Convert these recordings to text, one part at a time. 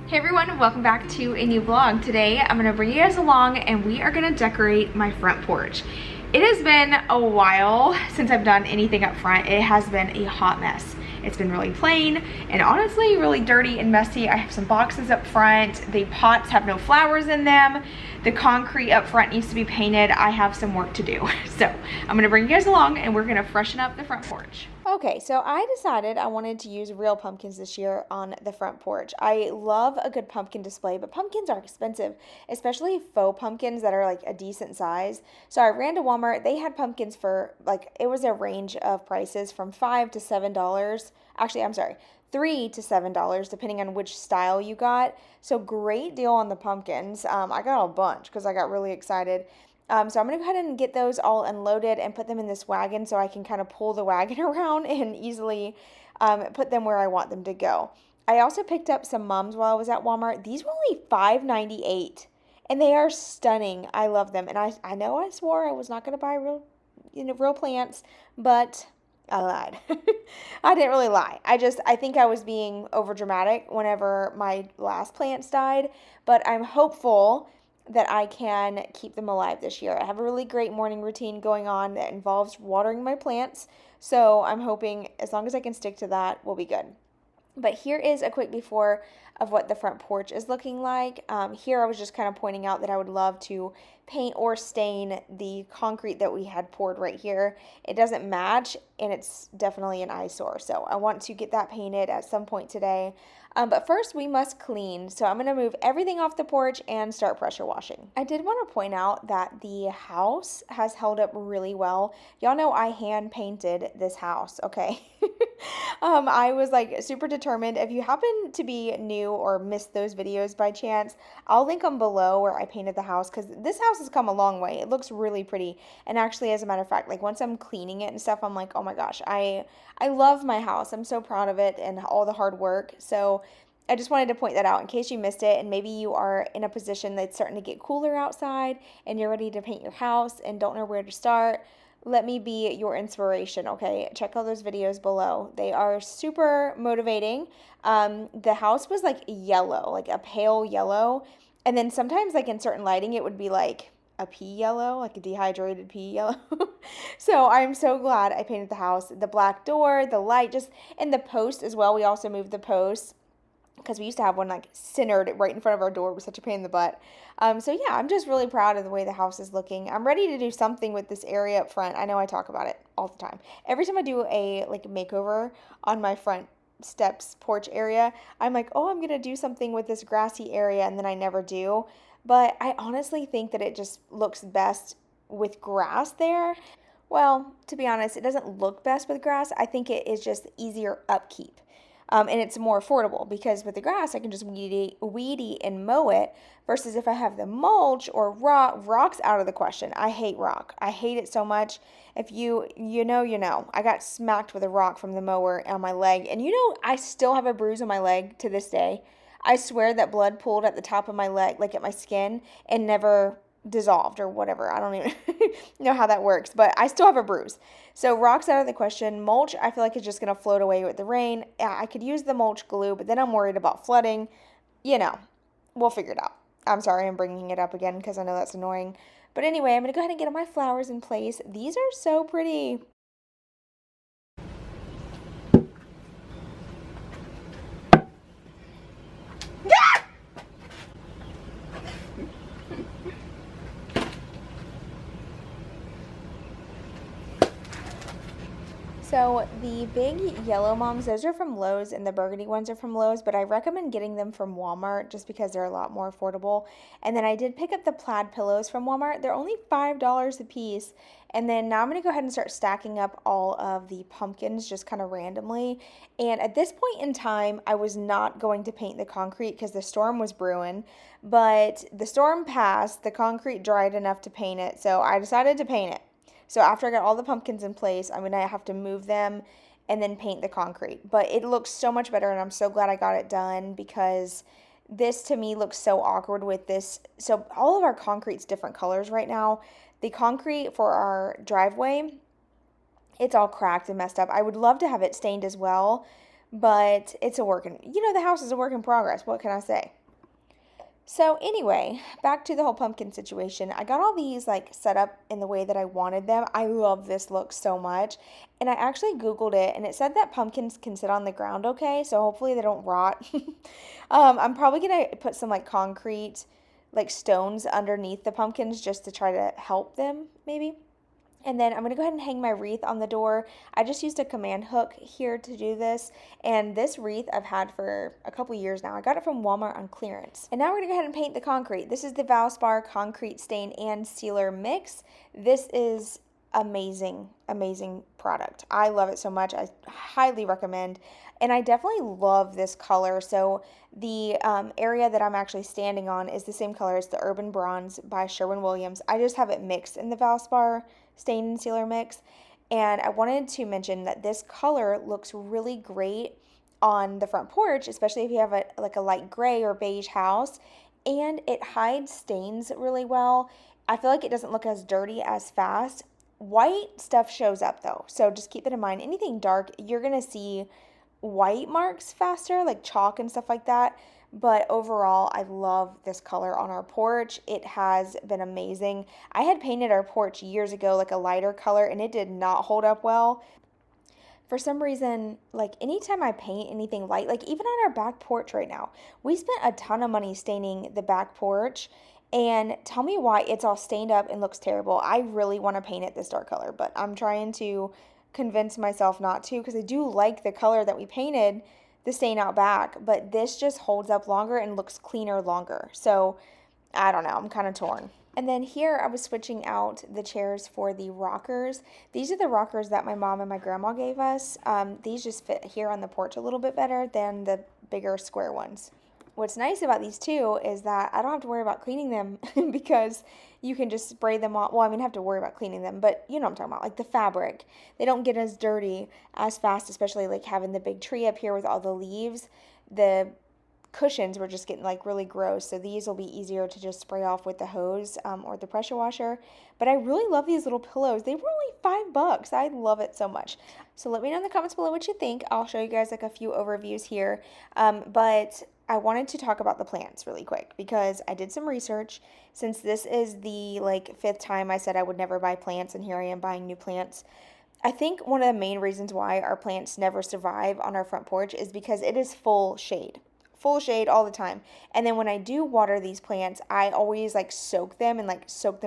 Hey everyone, welcome back to a new vlog. Today I'm gonna bring you guys along and we are gonna decorate my front porch. It has been a while since I've done anything up front. It has been a hot mess. It's been really plain and honestly really dirty and messy. I have some boxes up front. The pots have no flowers in them. The concrete up front needs to be painted. I have some work to do. So I'm gonna bring you guys along and we're gonna freshen up the front porch. Okay, so I decided I wanted to use real pumpkins this year on the front porch. I love a good pumpkin display, but pumpkins are expensive, especially faux pumpkins that are like a decent size. So I ran to Walmart. They had pumpkins for it was a range of prices from $5 to $7. Actually, I'm sorry, $3 to $7 depending on which style you got. So great deal on the pumpkins. I got a bunch because I got really excited. So I'm going to go ahead and get those all unloaded and put them in this wagon so I can kind of pull the wagon around and easily put them where I want them to go. I also picked up some mums while I was at Walmart. These were only $5.98 and they are stunning. I love them. And I know I swore I was not going to buy real plants, but I lied. I didn't really lie. I think I was being over dramatic whenever my last plants died, but I'm hopeful that I can keep them alive this year. I have a really great morning routine going on that involves watering my plants, so I'm hoping as long as I can stick to that, we'll be good. But here is a quick before of what the front porch is looking like. Here I was just kind of pointing out that I would love to paint or stain the concrete that we had poured right here. It doesn't match and it's definitely an eyesore. So I want to get that painted at some point today. But first we must clean. So I'm going to move everything off the porch and start pressure washing. I did want to point out that the house has held up really well. Y'all know I hand painted this house, okay? I was super determined. If you happen to be new or missed those videos by chance, I'll link them below where I painted the house because this house has come a long way. It looks really pretty. And actually, as a matter of fact, once I'm cleaning it and stuff, I'm like, oh my gosh, I love my house. I'm so proud of it and all the hard work. So I just wanted to point that out in case you missed it and maybe you are in a position that's starting to get cooler outside and you're ready to paint your house and don't know where to start. Let me be your inspiration, okay? Check out those videos below. They are super motivating. The house was yellow, a pale yellow. And then sometimes in certain lighting, it would be a pea yellow, a dehydrated pea yellow. So I'm so glad I painted the house. The black door, the light, and the post as well. We also moved the post because we used to have one centered right in front of our door. It was such a pain in the butt. So yeah, I'm just really proud of the way the house is looking. I'm ready to do something with this area up front. I know I talk about it all the time. Every time I do a makeover on my front steps porch area, I'm like, oh, I'm gonna do something with this grassy area, and then I never do. But I honestly think that it just looks best with grass there. Well, to be honest, it doesn't look best with grass. I think it is just easier upkeep. And it's more affordable because with the grass, I can just weedy and mow it versus if I have the mulch or rock's out of the question. I hate rock. I hate it so much. If you know. I got smacked with a rock from the mower on my leg. And I still have a bruise on my leg to this day. I swear that blood pooled at the top of my leg, at my skin, and never dissolved or whatever. I don't even know how that works, but I still have a bruise. So rocks out of the question. Mulch, I feel like it's just going to float away with the rain. I could use the mulch glue, but then I'm worried about flooding. We'll figure it out. I'm sorry I'm bringing it up again because I know that's annoying. But anyway, I'm going to go ahead and get all my flowers in place. These are so pretty. So the big yellow mums, those are from Lowe's and the burgundy ones are from Lowe's, but I recommend getting them from Walmart just because they're a lot more affordable. And then I did pick up the plaid pillows from Walmart. They're only $5 a piece. And then now I'm going to go ahead and start stacking up all of the pumpkins just kind of randomly. And at this point in time, I was not going to paint the concrete because the storm was brewing, but the storm passed, the concrete dried enough to paint it, so I decided to paint it. So after I got all the pumpkins in place, I'm going to have to move them and then paint the concrete. But it looks so much better, and I'm so glad I got it done because this to me looks so awkward with this. So all of our concrete's different colors right now. The concrete for our driveway, it's all cracked and messed up. I would love to have it stained as well, but it's a the house is a work in progress. What can I say? So anyway, back to the whole pumpkin situation. I got all these like set up in the way that I wanted them. I love this look so much. And I actually Googled it and it said that pumpkins can sit on the ground okay. So hopefully they don't rot. I'm probably going to put some like concrete, like stones underneath the pumpkins just to try to help them maybe. And then I'm going to go ahead and hang my wreath on the door. I just used a command hook here to do this. And this wreath I've had for a couple years now. I got it from Walmart on clearance. And now we're going to go ahead and paint the concrete. This is the Valspar concrete stain and sealer mix. This is amazing, amazing product. I love it so much. I highly recommend. And I definitely love this color. So the area that I'm actually standing on is the same color as the Urban Bronze by Sherwin-Williams. I just have it mixed in the Valspar stain and sealer mix. And I wanted to mention that this color looks really great on the front porch, especially if you have a light gray or beige house. And it hides stains really well. I feel like it doesn't look as dirty as fast. White stuff shows up though. So just keep that in mind. Anything dark, you're going to see white marks faster, like chalk and stuff like that. But overall, I love this color on our porch. It has been amazing. I had painted our porch years ago like a lighter color and it did not hold up well. For some reason, like anytime I paint anything light, like even on our back porch right now, we spent a ton of money staining the back porch. And tell me why it's all stained up and looks terrible. I really want to paint it this dark color, but I'm trying to convince myself not to because I do like the color that we painted the stain out back, but this just holds up longer and looks cleaner longer. So I don't know, I'm kind of torn. And then here I was switching out the chairs for the rockers. These are the rockers that my mom and my grandma gave us. These just fit here on the porch a little bit better than the bigger square ones. What's nice about these two is that I don't have to worry about cleaning them because you can just spray them on. Well, I mean, I have to worry about cleaning them, but you know what I'm talking about, like the fabric. They don't get as dirty as fast, especially like having the big tree up here with all the leaves. The cushions were just getting like really gross, so these will be easier to just spray off with the hose or the pressure washer. But I really love these little pillows. They were only $5. I love it so much. So let me know in the comments below what you think. I'll show you guys like a few overviews here, but I wanted to talk about the plants really quick because I did some research. Since this is the like 5th time I said I would never buy plants, and here I am buying new plants. I think one of the main reasons why our plants never survive on our front porch is because it is full shade all the time. And then when I do water these plants, I always like soak them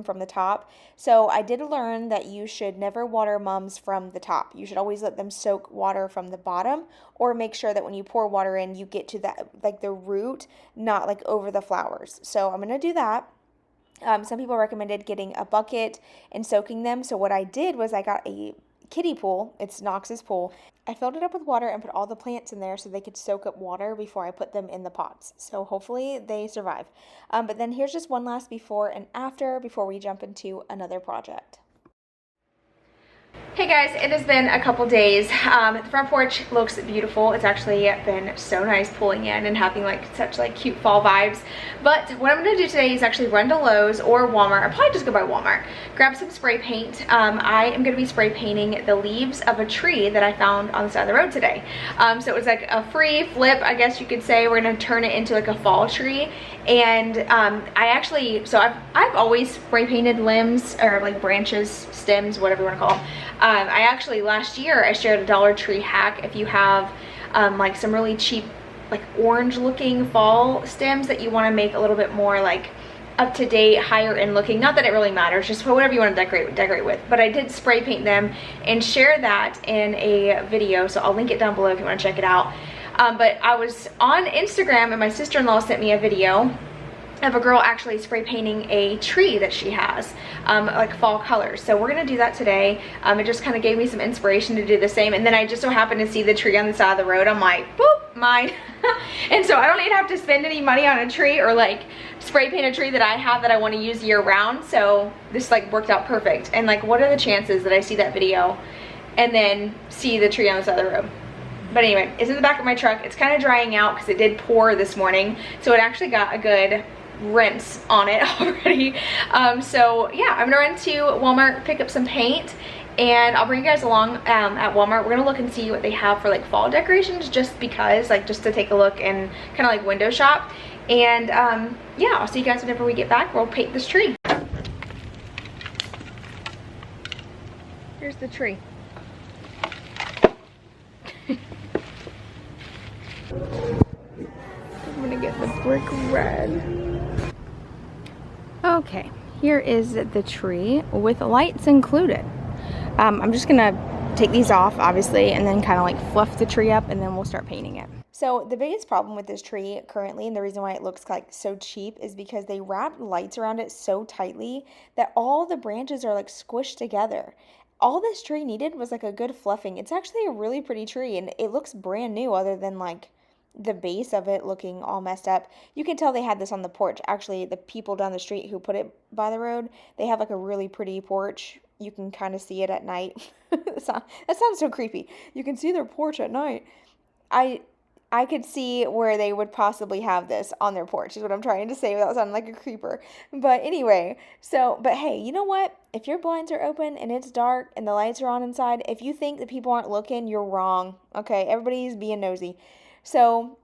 from the top. So I did learn that you should never water mums from the top. You should always let them soak water from the bottom, or make sure that when you pour water in, you get to that like the root, not like over the flowers. So I'm going to do that. Some people recommended getting a bucket and soaking them. So what I did was I got a kiddie pool. It's Knox's pool. I filled it up with water and put all the plants in there so they could soak up water before I put them in the pots. So hopefully they survive. But then here's just one last before and after before we jump into another project. Hey guys, it has been a couple days. The front porch looks beautiful. It's actually been so nice pulling in and having like such like cute fall vibes. But what I'm gonna do today is actually run to Lowe's or Walmart. I'll probably just go by Walmart. Grab some spray paint. I am gonna be spray painting the leaves of a tree that I found on the side of the road today. So it was like a free flip, I guess you could say. We're gonna turn it into like a fall tree. And I've always spray painted limbs or like branches, stems, whatever you wanna call them. I actually last year I shared a Dollar Tree hack. If you have like some really cheap like orange looking fall stems that you want to make a little bit more like up to date, higher end looking, not that it really matters, just for whatever you want to decorate with. But I did spray paint them and share that in a video, so I'll link it down below if you want to check it out. But I was on Instagram and my sister-in-law sent me a video of a girl actually spray painting a tree that she has, like fall colors. So we're gonna do that today. It just kind of gave me some inspiration to do the same. And then I just so happened to see the tree on the side of the road. I'm like, boop, mine. And so I don't even have to spend any money on a tree or like spray paint a tree that I have that I want to use year round. So this like worked out perfect. And like, what are the chances that I see that video and then see the tree on the side of the road? But anyway, it's in the back of my truck. It's kind of drying out because it did pour this morning. So it actually got a good rinse on it already. So yeah, I'm gonna run to Walmart, pick up some paint, and I'll bring you guys along at Walmart. We're gonna look and see what they have for like fall decorations, just because, like, just to take a look and kind of like window shop. And yeah, I'll see you guys whenever we get back. We'll paint this tree. Here's the tree. I'm gonna get the brick red. Okay, here is the tree with lights included. I'm just gonna take these off, obviously, and then kind of like fluff the tree up, and then we'll start painting it. So the biggest problem with this tree currently, and the reason why it looks like so cheap, is because they wrapped lights around it so tightly that all the branches are like squished together. All this tree needed was like a good fluffing. It's actually a really pretty tree, and it looks brand new other than like the base of it looking all messed up. You can tell they had this on the porch. Actually, the people down the street who put it by the road, they have like a really pretty porch. You can kind of see it at night. That sounds so creepy. You can see their porch at night. I could see where they would possibly have this on their porch, is what I'm trying to say without sounding like a creeper. But anyway, but hey, you know what? If your blinds are open and it's dark and the lights are on inside, if you think that people aren't looking, you're wrong. Okay, everybody's being nosy. So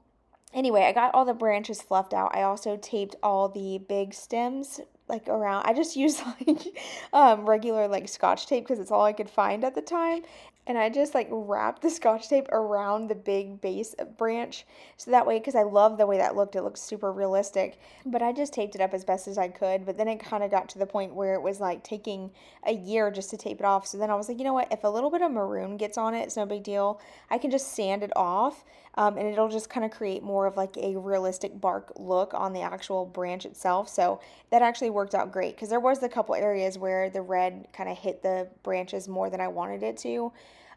anyway, I got all the branches fluffed out. I also taped all the big stems like around. I just used like regular like Scotch tape because it's all I could find at the time. And I just like wrapped the Scotch tape around the big base branch. So that way, because I love the way that looked, it looked super realistic. But I just taped it up as best as I could. But then it kind of got to the point where it was like taking a year just to tape it off. So then I was like, you know what? If a little bit of maroon gets on it, it's no big deal. I can just sand it off. And it'll just kind of create more of like a realistic bark look on the actual branch itself. So that actually worked out great, because there was a couple areas where the red kind of hit the branches more than I wanted it to.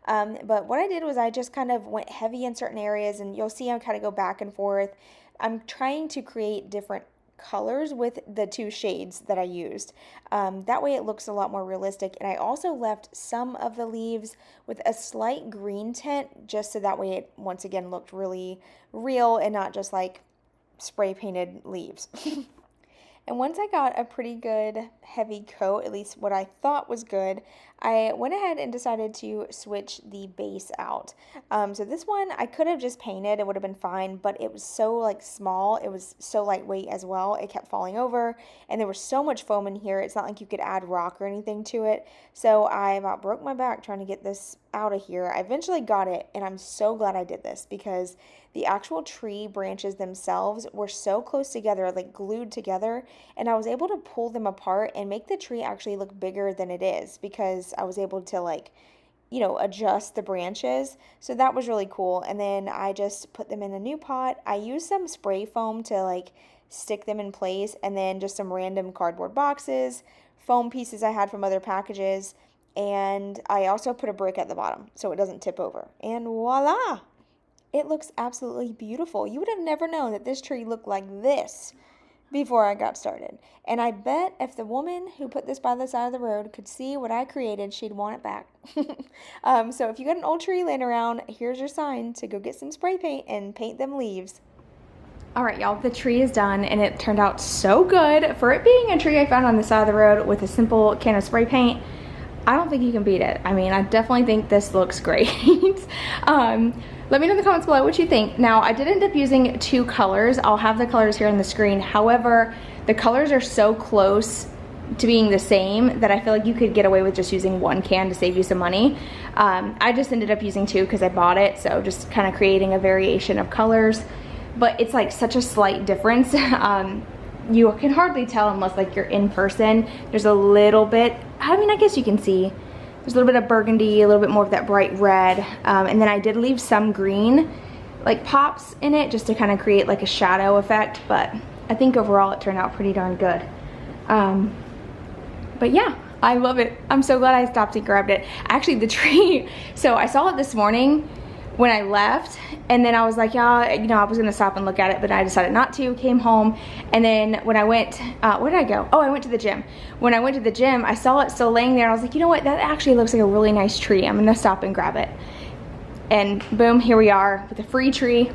But what I did was I just kind of went heavy in certain areas, and you'll see I kind of go back and forth. I'm trying to create different colors with the two shades that I used. That way it looks a lot more realistic. And I also left some of the leaves with a slight green tint, just so that way it once again looked really real and not just like spray painted leaves. And once I got a pretty good heavy coat, at least what I thought was good, I went ahead and decided to switch the base out. So this one I could have just painted, it would have been fine, but it was so like small, it was so lightweight as well, it kept falling over, and there was so much foam in here, it's not like you could add rock or anything to it. So I about broke my back trying to get this out of here. I eventually got it, and I'm so glad I did this, because the actual tree branches themselves were so close together, like glued together, and I was able to pull them apart and make the tree actually look bigger than it is, because I was able to like, you know, adjust the branches. So that was really cool. And then I just put them in a new pot. I used some spray foam to like stick them in place, and then just some random cardboard boxes, foam pieces I had from other packages, and I also put a brick at the bottom so it doesn't tip over. And voila! It looks absolutely beautiful. You would have never known that this tree looked like this before I got started. And I bet if the woman who put this by the side of the road could see what I created, she'd want it back. So if you got an old tree laying around, here's your sign to go get some spray paint and paint them leaves. All right, y'all, the tree is done, and it turned out so good. For it being a tree I found on the side of the road with a simple can of spray paint, I don't think you can beat it. I mean, I definitely think this looks great. Let me know in the comments below what you think. Now, I did end up using two colors. I'll have the colors here on the screen. However, the colors are so close to being the same that I feel like you could get away with just using one can to save you some money. I just ended up using two because I bought it, so just kind of creating a variation of colors. But it's like such a slight difference. You can hardly tell unless like you're in person. There's a little bit, I mean, I guess you can see there's a little bit of burgundy, a little bit more of that bright red, and then I did leave some green like pops in it just to kind of create like a shadow effect, but I think overall it turned out pretty darn good. But yeah, I love it. I'm so glad I stopped and grabbed it. Actually, the tree, so I saw it this morning when I left, and then I was like, yeah, you know, I was gonna stop and look at it, but I decided not to, came home, and then when I went, where did I go? Oh, I went to the gym. When I went to the gym, I saw it still laying there, and I was like, you know what, that actually looks like a really nice tree. I'm gonna stop and grab it. And boom, here we are with a free tree.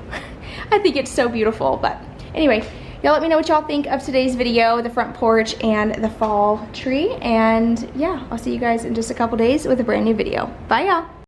I think it's so beautiful. But anyway, y'all let me know what y'all think of today's video, the front porch and the fall tree. And yeah, I'll see you guys in just a couple days with a brand new video. Bye y'all.